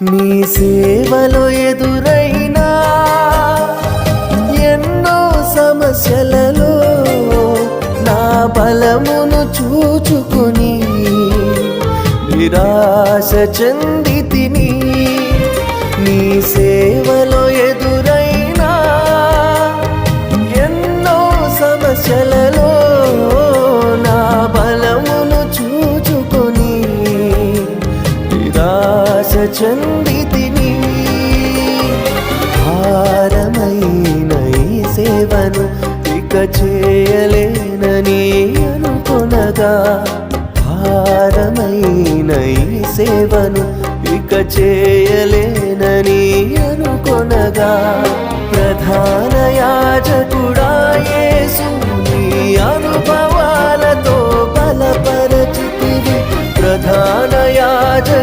నీ సేవలో ఎదురైనా ఎన్నో సమస్యలలో నా బలమును చూచుకుని నిరాశ చెందితిని. నీ సేవలో ఎదురైనా ఎన్నో సమస్యలలో నా బలమును చూచుకుని నిరాశ చెందితిని. భారమైన ఈ సేవను ఇక చేయలేనని అనుకొనగా, భారమైన ఈ సేవను ఇక చేయలేనని అనుకొనగా, ప్రధాన యాజకుడా యేసు నీ అనుభవాలతో బలపరచితివి. ప్రధాన యాజకుడా